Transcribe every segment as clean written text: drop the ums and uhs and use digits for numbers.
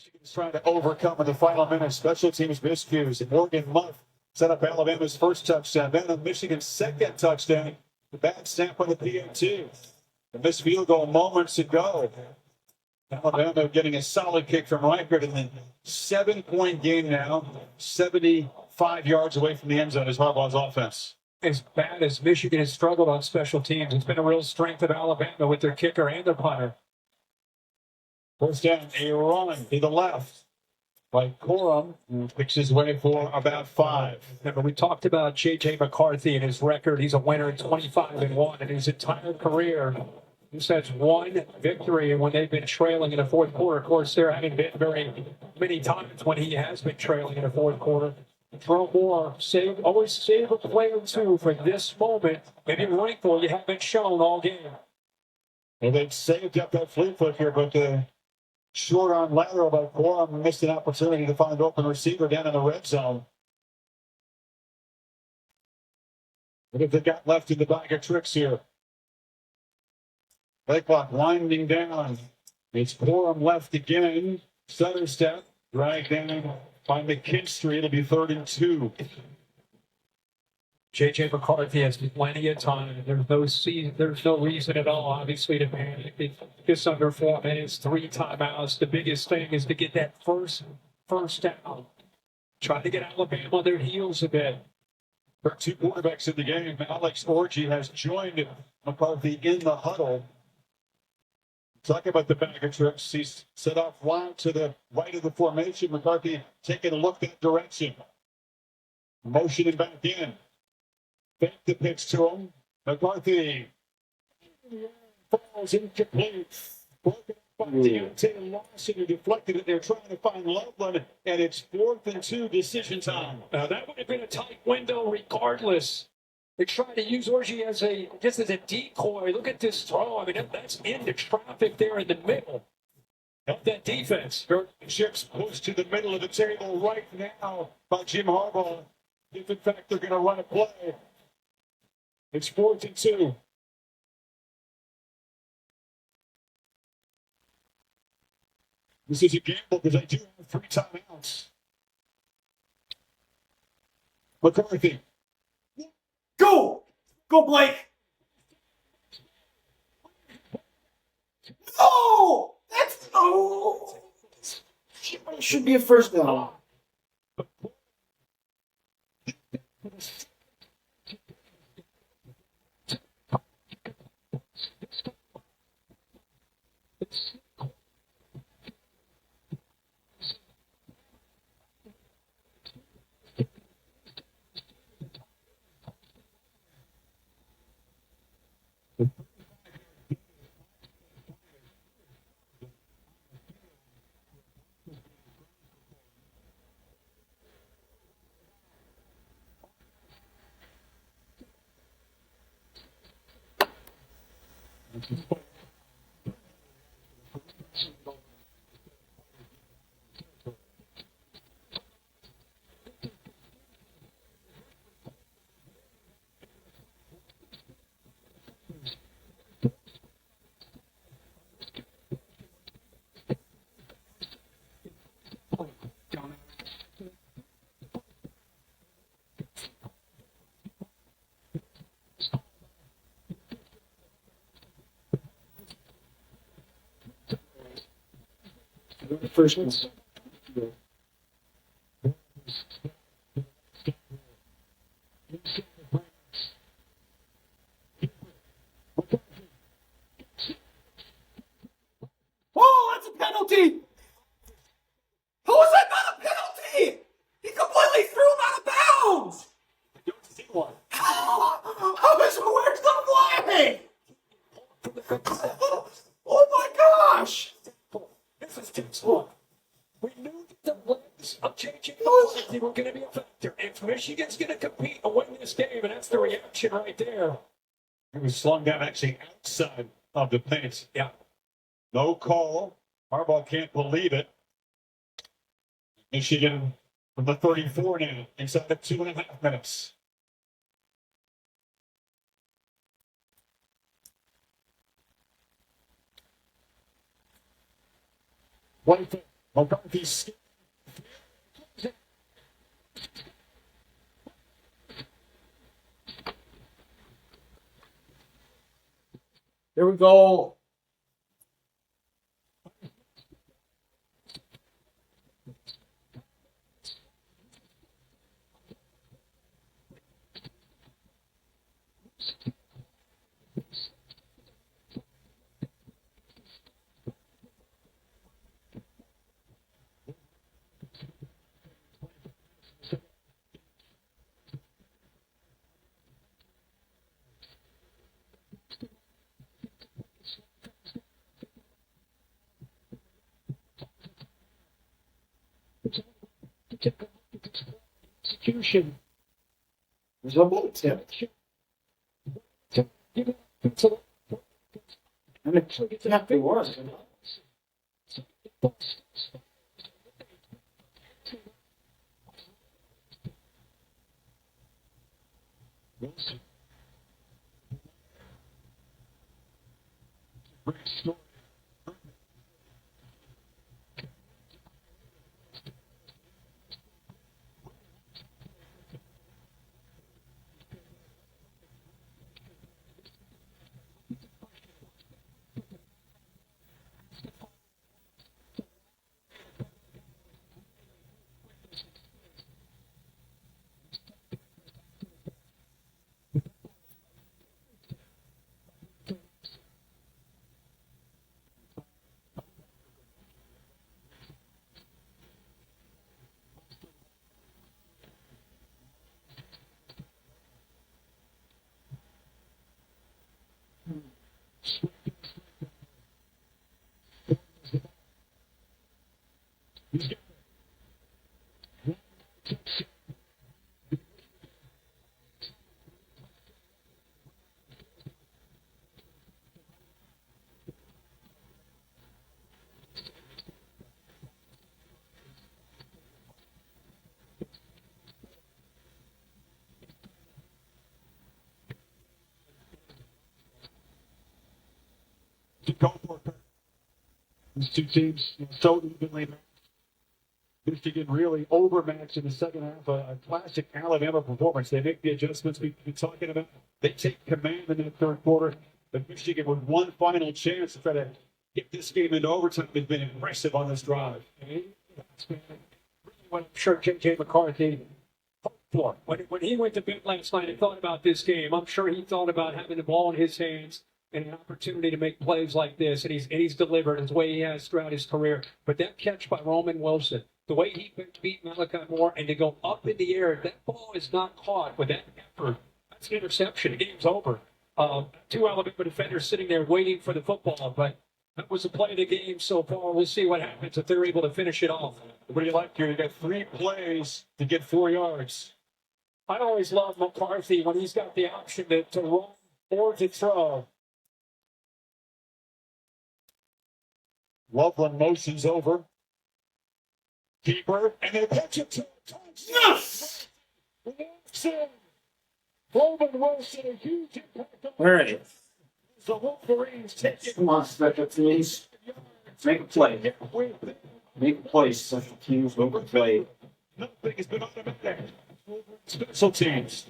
Michigan's trying to overcome in the final minute. Special teams miscues. And Morgan Muff set up Alabama's first touchdown. Then on Michigan's second touchdown, the bad snap on the PAT. The missed field goal moments ago. Alabama getting a solid kick from Reichert, and then 7-point game now, 75 yards away from the end zone is Harbaugh's offense. As bad as Michigan has struggled on special teams, it's been a real strength of Alabama with their kicker and their punter. First down, a run to the left by Corum, who picks his way for about 5. Remember, we talked about J.J. McCarthy and his record. He's a winner in 25-1 in his entire career. This has one victory, and when they've been trailing in the fourth quarter, of course, there haven't been very many times when he has been trailing in the fourth quarter. Throw more, always save a play or two for this moment. Maybe running for you haven't shown all game. And they've saved up that Fleetfoot here, but short on lateral by Corum missed an opportunity to find open receiver down in the red zone. What have they got left in the bag of tricks here? Play clock winding down. It's Corum left again. Stutter step, drag down by McKinstry. It'll be 3rd and 2. J.J. McCarthy has plenty of time. There's no reason at all, obviously, to panic. It's under 4 minutes, 3 timeouts. The biggest thing is to get that first down. Try to get Alabama on their heels a bit. There are 2 quarterbacks in the game. Alex Orji has joined McCarthy in the huddle. Talking about the bag of tricks, he's set off wide to the right of the formation. McCarthy taking a look that direction. Motioning back in. Fake the pitch to him. McCarthy falls incomplete. Broken by Deontay Lawson, who deflected it. They're trying to find Loveland, and it's 4th and 2, decision time. Now, that would have been a tight window regardless. They tried to use Orji as a decoy. Look at this throw. I mean, that's into traffic there in the middle of that defense. Chips pushed to the middle of the table right now by Jim Harbaugh. If, in fact, they're going to run a play. It's 4th and 2. This is a gamble because I do have 3 timeouts. McCarthy. Go! Go, Blake! No! That's... Oh! Should be a first down. First one. Oh, that's a penalty! How is that not a penalty? He completely threw him out of bounds! I don't see one. Where's the flag? Oh my gosh! This is textbook. We knew that the legs of J.J. Lawson were going to be a factor. If Michigan's going to compete and win this game, and that's the reaction right there. He was slung down actually outside of the paint. Yeah. No call. Harbaugh can't believe it. Michigan from the 34 now, inside of 2.5 minutes. McCarthy's Here we go. Execution. There's a bullet tip. And it definitely was. Wilson. Great story. To go for it. These two teams so evenly matched. Michigan really overmatched in the second half. A classic Alabama performance. They make the adjustments we've been talking about. They take command in that third quarter. But Michigan, with one final chance to try to get this game into overtime, has been impressive on this drive. What I'm sure J.J. McCarthy hoped for. When he went to bed last night and thought about this game, I'm sure he thought about having the ball in his hands and an opportunity to make plays like this, and he's delivered as way he has throughout his career. But that catch by Roman Wilson, the way he beat Malachi Moore, and to go up in the air, that ball is not caught with that effort. That's an interception. The game's over. Two Alabama defenders sitting there waiting for the football, but that was the play of the game so far. We'll see what happens if they're able to finish it off. What do you like here? You got 3 plays to get 4 yards. I always love McCarthy when he's got the option to run or to throw. Loveland motions over. Keeper, and they catch it to Yes! Wilson. Roman Wilson, a huge impact on All right. the Wolverines. Take it. Come on, special teams. Make a play. Make a play, special teams. Make a play. Nothing has been automatic. Special teams.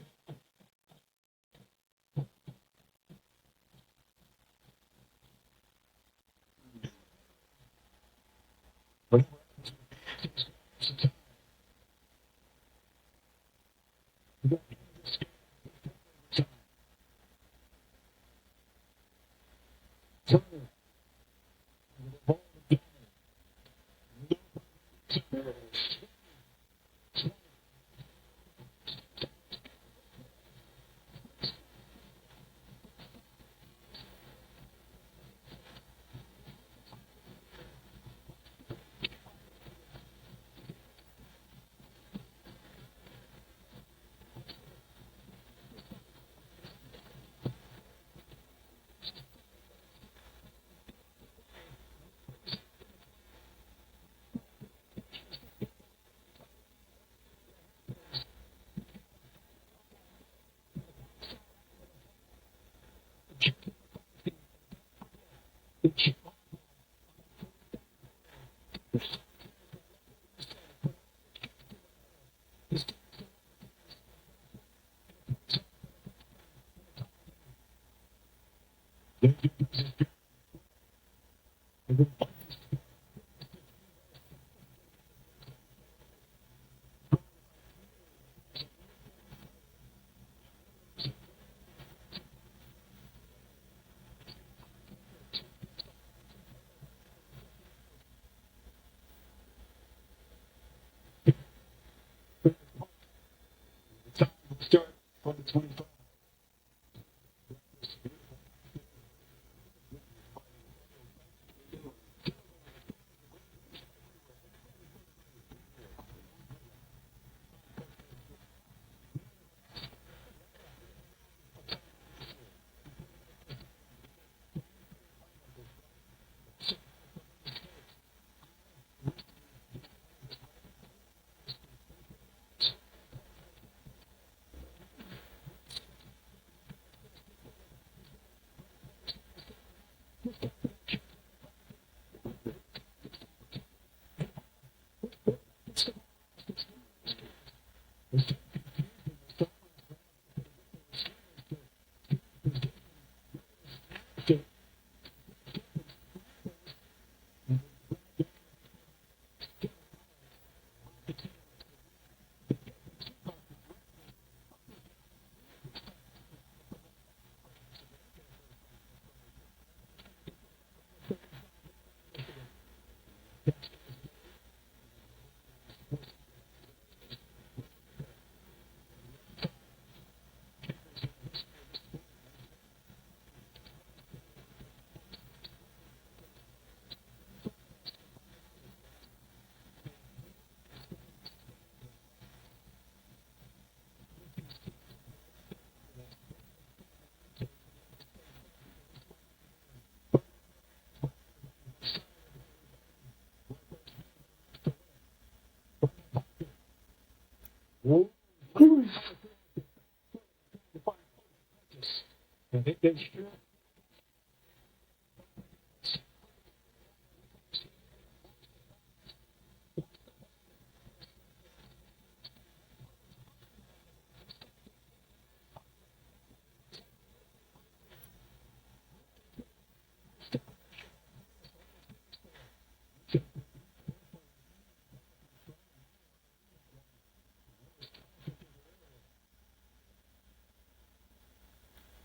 Start from the 25. I think they should.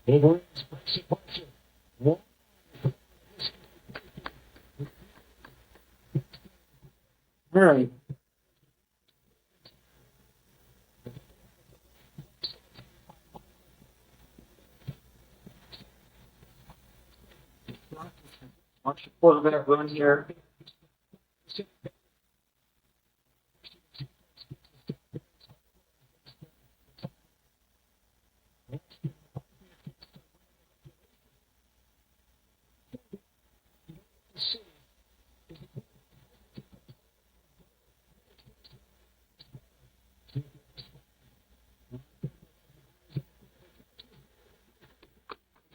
Wolverines. All right. Watch the quarterback run here.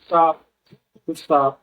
Stop. Good stop.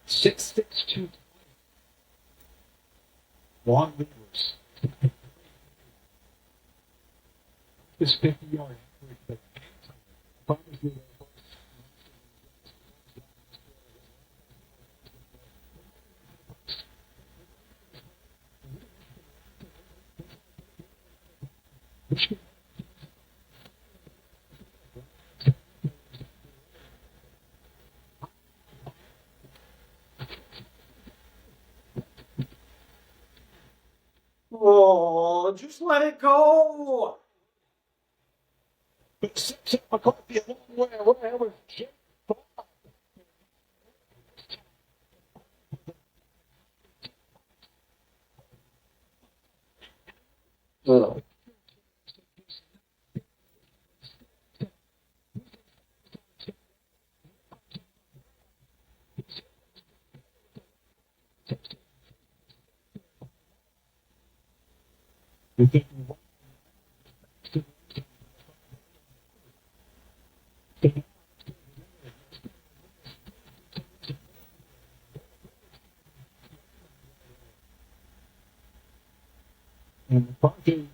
Six, 2. Long leaders. This 50-yard. let go. But sets up McCarthy a long way away with Jake Paul. And McCarthy,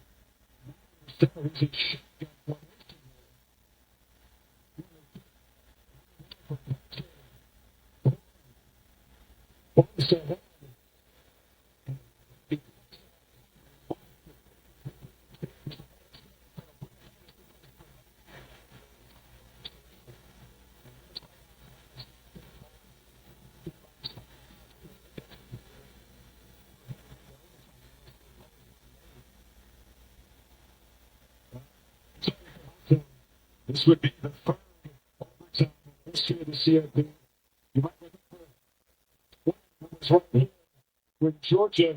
this would be the third overtime in history of the CFP. You might remember one was right here when Georgia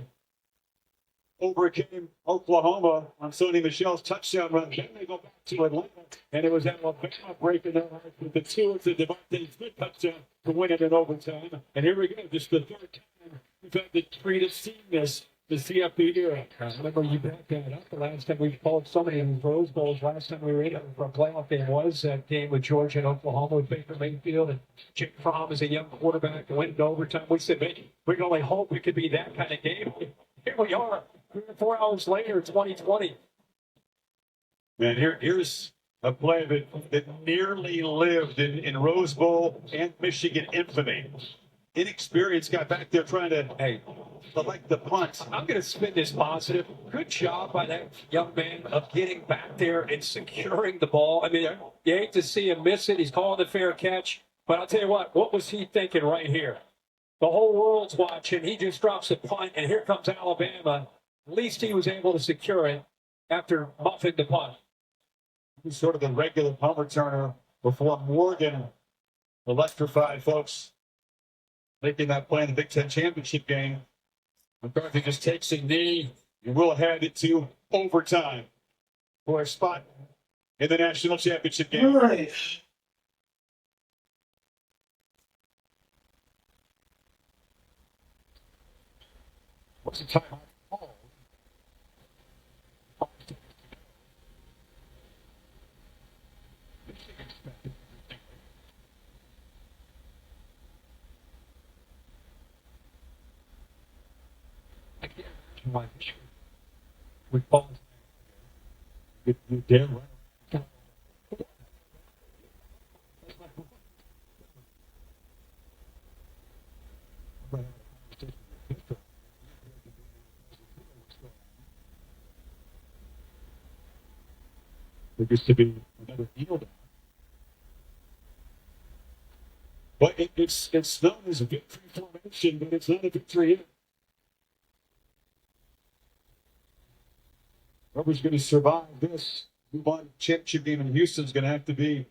overcame Oklahoma on Sonny Michel's touchdown run. Then they go back to Atlanta, and it was Alabama breaking their heart with the Steelers and Devontae Smith touchdown to win it in overtime. And here we go, just the third time we've had the treat of seeing this. The CFP era. I remember you back that up. The last time we called so many of these Rose Bowls, last time we were in for a playoff game was that game with Georgia and Oklahoma with Baker Mayfield and Jake Fromm as a young quarterback and went into overtime. We said, man, we can only hope it could be that kind of game. Here we are, 3 or 4 hours later, 2020. Man, here's a play that nearly lived in Rose Bowl and Michigan infamy. Inexperienced guy back there trying to select the punt. I'm going to spin this positive. Good job by that young man of getting back there and securing the ball. I mean, you hate to see him miss it. He's calling the fair catch. But I'll tell you what was he thinking right here? The whole world's watching. He just drops a punt, and here comes Alabama. At least he was able to secure it after muffing the punt. He's sort of the regular punt returner before Morgan electrified folks making that play in the Big Ten championship game. McCarthy just takes a knee and will hand it to overtime for a spot in the national championship game. Nice. What's the time? Why we call You damn right. There used to be another kneel down. But it's known as a victory formation, but it's not a victory yet. Whoever's going to survive this move on championship game in Houston is going to have to be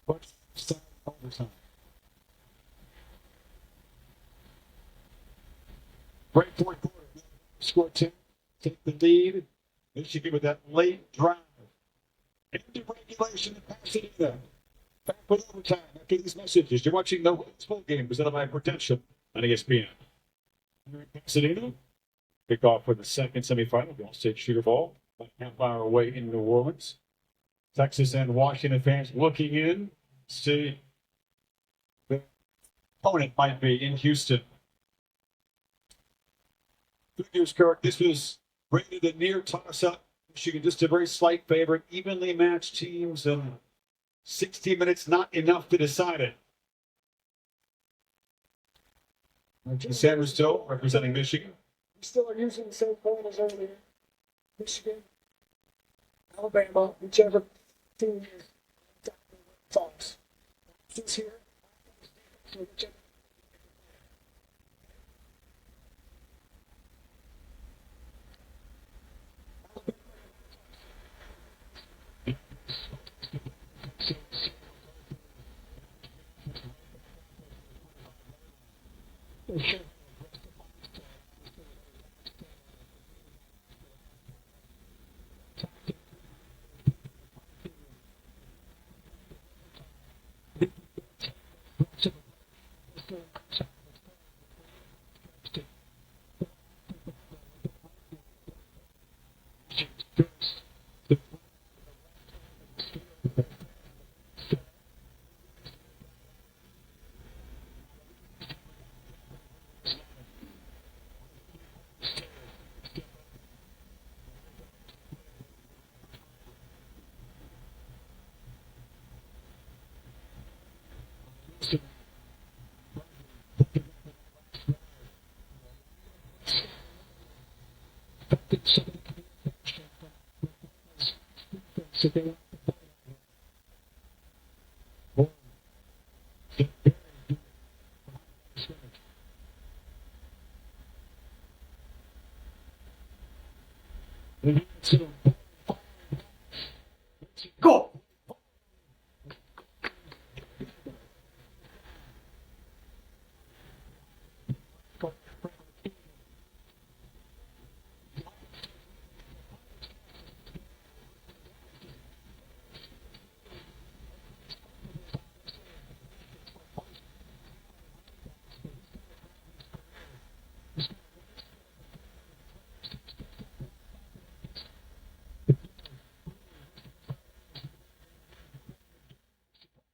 overtime. Right fourth quarter, score 10, take the lead. Michigan with that late drive. Into regulation and pass it in. Back with overtime after these messages. You're watching the Rose Bowl game presented by Prudential on ESPN. Here in Pasadena. Kickoff for the second semifinal, the All-State Sugar Bowl, about a half hour away in New Orleans. Texas and Washington fans looking in, see the opponent might be in Houston. Good news, Kirk. This was rated a near toss-up. Michigan just a very slight favorite, evenly matched teams, and 60 minutes not enough to decide it. Archie Sanders still representing Michigan. We still are using the same point as earlier. Michigan, Alabama, whichever team is false. Since here, so whichever. Go!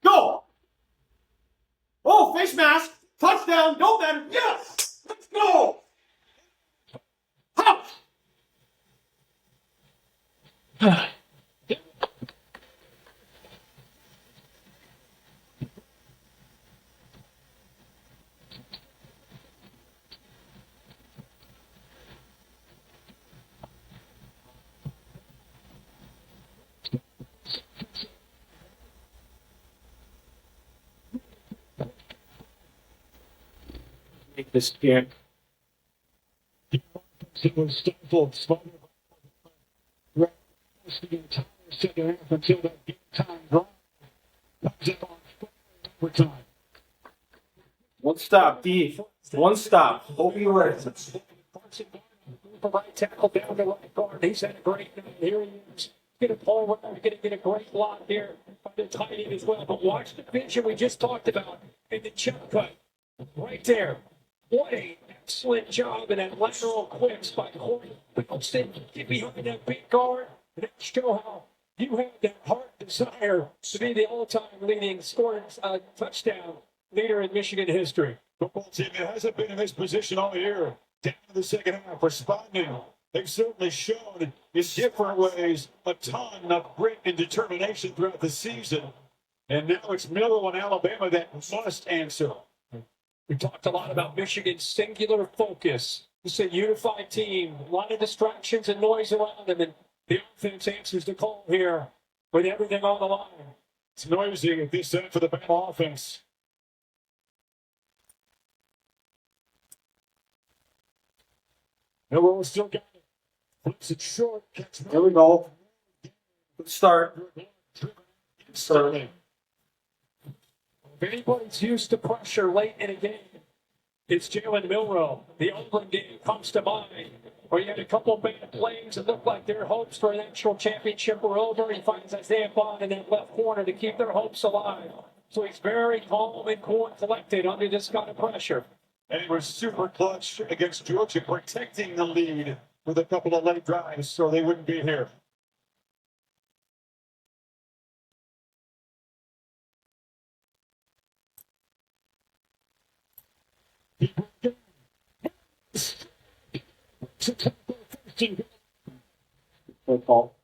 Go! Oh, face mask! Touchdown! Go, man! Yes! Let's go! Hop! Make this game. It was stifled, smothered right the entire second half until that game time drive comes up on overtime. One stop, D. One stop. Hope you were. Right tackle down to right guard. He's had a great night. Here he is. Get a pull. We're going to get a great block here by the tight end as well. But watch the vision we just talked about in the jump cut. Right there. What an excellent job in that lateral quips by Corey Wilson. Get behind that big guard and show how you have that heart desire to be the all-time leading scoring touchdown leader in Michigan history. Football team that hasn't been in this position all year. Down to the second half, responding. They've certainly shown in different ways a ton of grit and determination throughout the season. And now it's Miller and Alabama that must answer. We talked a lot about Michigan's singular focus. It's a unified team, a lot of distractions and noise around them, and the offense answers the call here with everything on the line. It's noisy at this end for the Bama offense. Miller still got it. Flips it short. There we go. Good start. Certainly. If anybody's used to pressure late in a game, it's Jalen Milroe. The Oakland game comes to mind, where you had a couple bad plays. It looked like their hopes for a national championship were over. He finds Isaiah Bond in that left corner to keep their hopes alive. So he's very calm and cool and collected under this kind of pressure. And he was super clutch against Georgia, protecting the lead with a couple of late drives so they wouldn't be here. Good call.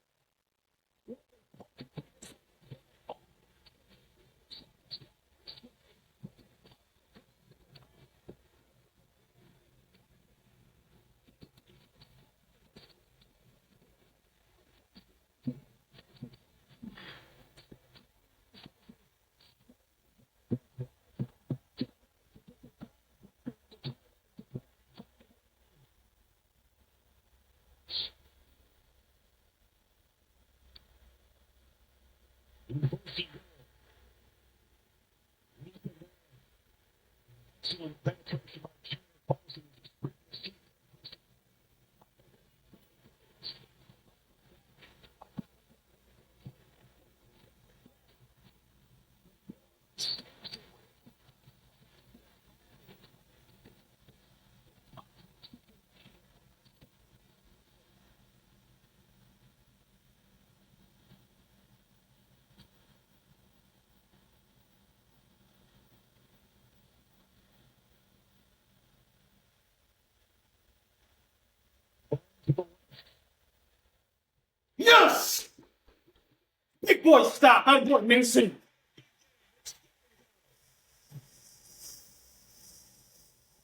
boys, stop. That boy, Mason.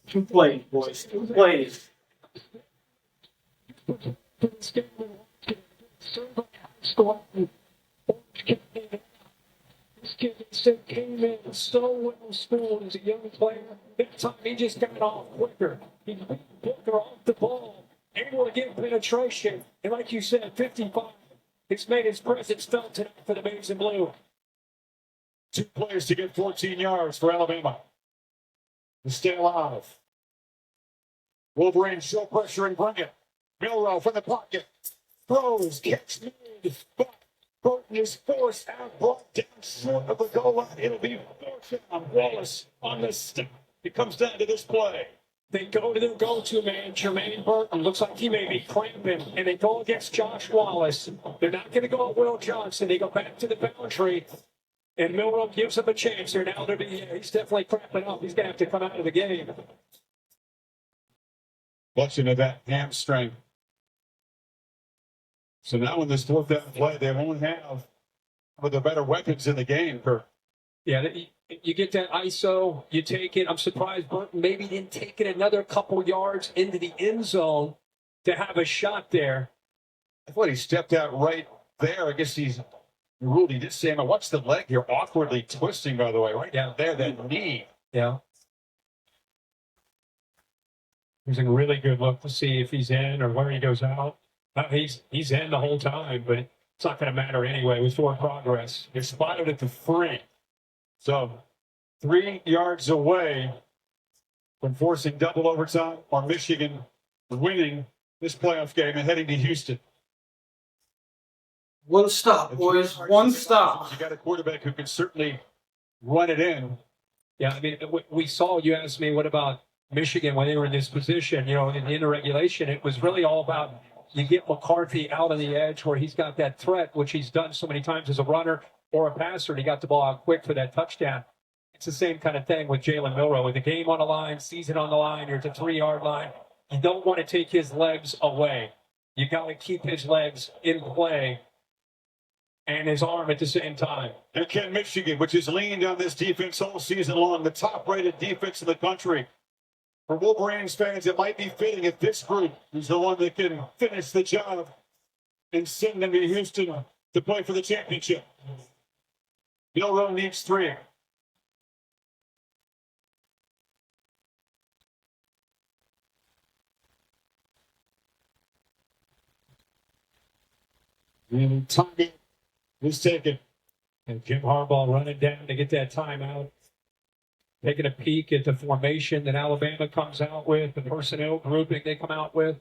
Two plays, boys. Two plays. This game score. This kid came in so well schooled as a young player. That time he just got off quicker. He beat Booker off the ball, able to get penetration. And like you said, 55. It's made his presence felt tonight for the Maize and Blue. 2 plays to get 14 yards for Alabama to stay alive. Wolverines show pressure and bring it. Milrow from the pocket. Throws, catch made. But Burton is forced out, brought down short of the goal line. It'll be fourth down. Wallace on the step. It comes down to this play. They go to their go-to man, Jermaine Burton. Looks like he may be cramping, and they go against Josh Wallace. They're not going to go at Will Johnson. They go back to the boundary, and Milrow gives him a chance here. Now he's definitely cramping up. He's going to have to come out of the game. Clutching at that hamstring. So now in this fourth down play, they won't have one of the better weapons in the game. Yeah, you get that ISO, you take it. I'm surprised Burton maybe didn't take it another couple yards into the end zone to have a shot there. I thought he stepped out right there. I guess he did say, watch the leg here, awkwardly twisting, by the way, right down there, that knee. Yeah. Here's a really good look to see if he's in or where he goes out. He's in the whole time, but it's not going to matter anyway with forward progress. They're spotted at the 3. So 3 yards away from forcing double overtime or Michigan winning this playoff game and heading to Houston. One stop, boys. One stop. You got a quarterback who can certainly run it in. Yeah, I mean, we saw, you asked me, what about Michigan when they were in this position, in the regulation? It was really all about you get McCarthy out on the edge where he's got that threat, which he's done so many times as a runner or a passer, and he got the ball out quick for that touchdown. It's the same kind of thing with Jalen Milrow. With the game on the line, season on the line, you're at the 3-yard line. You don't want to take his legs away. You got to keep his legs in play and his arm at the same time. And can Michigan, which has leaned on this defense all season long, the top-rated defense in the country. For Wolverines fans, it might be fitting if this group is the one that can finish the job and send them to Houston to play for the championship. Milrow needs 3. And Tommy is taken. And Jim Harbaugh running down to get that timeout. Taking a peek at the formation that Alabama comes out with, the personnel grouping they come out with.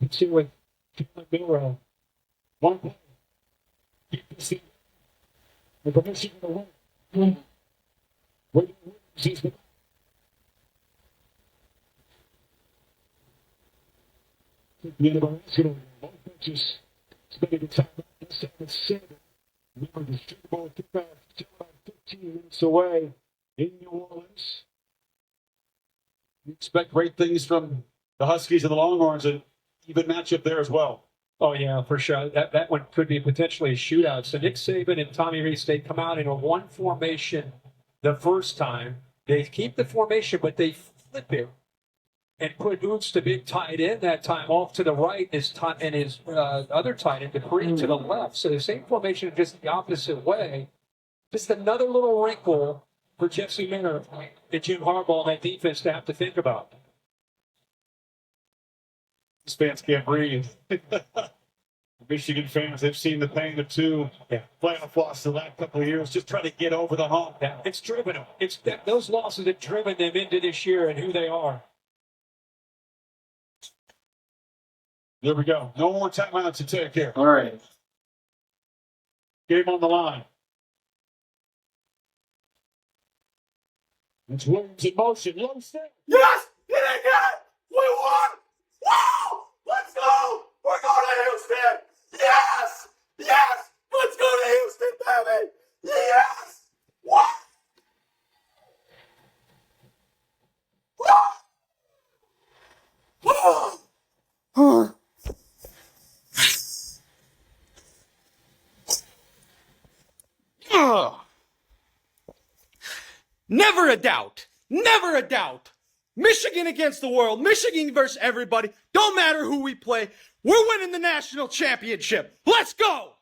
Let's see what Jalen Milrow. One play. Keep the seat. The permission to win. Wait, she's the international. Both pitches. Spending the time out. 7-7. Remember the Super Bowl kickoff still about 15 minutes away in New Orleans. You expect great things from the Huskies and the Longhorns, and even matchup there as well. Oh, yeah, for sure. That one could be potentially a shootout. So Nick Saban and Tommy Rees, they come out in a one formation the first time. They keep the formation, but they flip it and put Oots, the big tight end, that time off to the right, and his other tight end, Dupree, to the left. So the same formation, just the opposite way. Just another little wrinkle for Jesse Minter and Jim Harbaugh and that defense to have to think about. These fans can't breathe. Michigan fans, they've seen the pain of two playoff losses the last couple of years, just trying to get over the hump. Yeah, it's driven them. Those losses have driven them into this year and who they are. There we go. No more timeouts to take here. All right. Game on the line. It's Williams in motion. Low step. Yes! He didn't get it! We won! Wow! Let's go! We're going to Houston! Yes! Yes! Let's go to Houston, baby! Yes! What? Never a doubt. Never a doubt. Michigan against the world. Michigan versus everybody. Don't matter who we play. We're winning the national championship. Let's go!